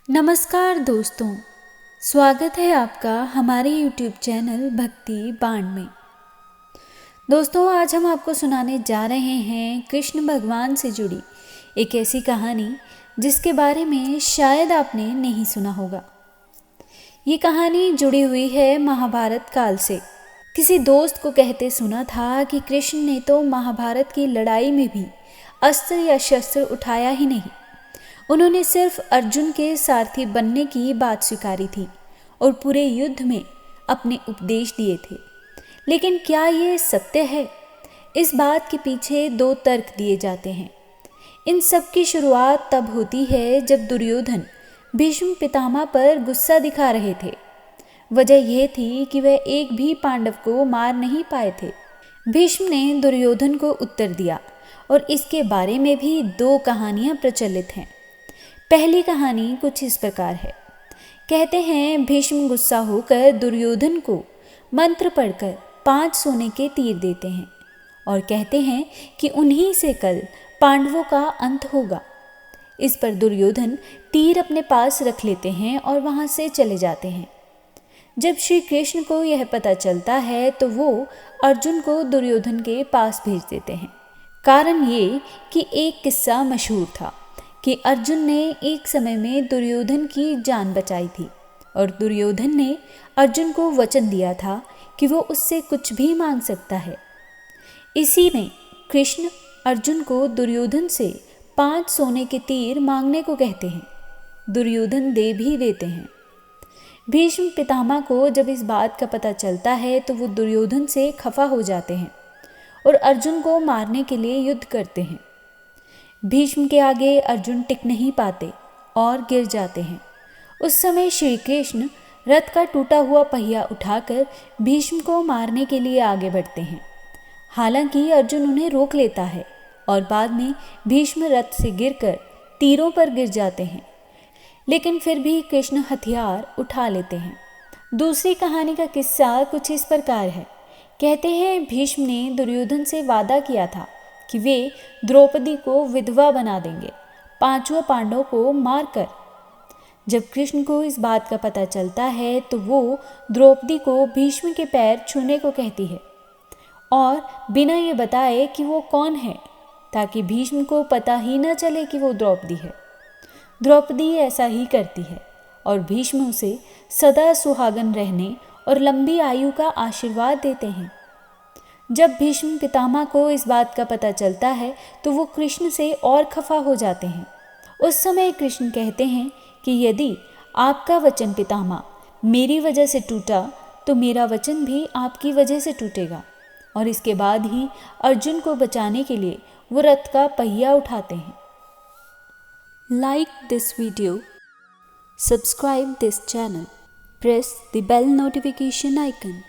नमस्कार दोस्तों, स्वागत है आपका हमारे YouTube चैनल भक्ति बाण में। दोस्तों, आज हम आपको सुनाने जा रहे हैं कृष्ण भगवान से जुड़ी एक ऐसी कहानी जिसके बारे में शायद आपने नहीं सुना होगा। ये कहानी जुड़ी हुई है महाभारत काल से। किसी दोस्त को कहते सुना था कि कृष्ण ने तो महाभारत की लड़ाई में भी अस्त्र या शस्त्र उठाया ही नहीं। उन्होंने सिर्फ अर्जुन के सारथी बनने की बात स्वीकारी थी और पूरे युद्ध में अपने उपदेश दिए थे। लेकिन क्या ये सत्य है? इस बात के पीछे दो तर्क दिए जाते हैं। इन सब की शुरुआत तब होती है जब दुर्योधन भीष्म पितामह पर गुस्सा दिखा रहे थे। वजह यह थी कि वह एक भी पांडव को मार नहीं पाए थे। भीष्म ने दुर्योधन को उत्तर दिया और इसके बारे में भी दो कहानियां प्रचलित हैं। पहली कहानी कुछ इस प्रकार है। कहते हैं भीष्म गुस्सा होकर दुर्योधन को मंत्र पढ़कर 5 सोने के तीर देते हैं और कहते हैं कि उन्हीं से कल पांडवों का अंत होगा। इस पर दुर्योधन तीर अपने पास रख लेते हैं और वहां से चले जाते हैं। जब श्री कृष्ण को यह पता चलता है तो वो अर्जुन को दुर्योधन के पास भेज देते हैं। कारण ये कि एक किस्सा मशहूर था कि अर्जुन ने एक समय में दुर्योधन की जान बचाई थी और दुर्योधन ने अर्जुन को वचन दिया था कि वो उससे कुछ भी मांग सकता है। इसी में कृष्ण अर्जुन को दुर्योधन से 5 सोने के तीर मांगने को कहते हैं। दुर्योधन दे भी देते हैं। भीष्म पितामह को जब इस बात का पता चलता है तो वो दुर्योधन से खफा हो जाते हैं और अर्जुन को मारने के लिए युद्ध करते हैं। भीष्म के आगे अर्जुन टिक नहीं पाते और गिर जाते हैं। उस समय श्री कृष्ण रथ का टूटा हुआ पहिया उठाकर भीष्म को मारने के लिए आगे बढ़ते हैं। हालांकि अर्जुन उन्हें रोक लेता है और बाद में भीष्म रथ से गिरकर तीरों पर गिर जाते हैं, लेकिन फिर भी कृष्ण हथियार उठा लेते हैं। दूसरी कहानी का किस्सा कुछ इस प्रकार है। कहते हैं भीष्म ने दुर्योधन से वादा किया था कि वे द्रौपदी को विधवा बना देंगे 5 पांडवों को मारकर। जब कृष्ण को इस बात का पता चलता है तो वो द्रौपदी को भीष्म के पैर छूने को कहती है और बिना ये बताए कि वो कौन है, ताकि भीष्म को पता ही न चले कि वो द्रौपदी है। द्रौपदी ऐसा ही करती है और भीष्म उसे सदा सुहागन रहने और लंबी आयु का आशीर्वाद देते हैं। जब भीष्म पितामह को इस बात का पता चलता है तो वो कृष्ण से और खफा हो जाते हैं। उस समय कृष्ण कहते हैं कि यदि आपका वचन पितामह मेरी वजह से टूटा तो मेरा वचन भी आपकी वजह से टूटेगा। और इसके बाद ही अर्जुन को बचाने के लिए वो रथ का पहिया उठाते हैं। Like this video, subscribe this channel, press the bell notification icon.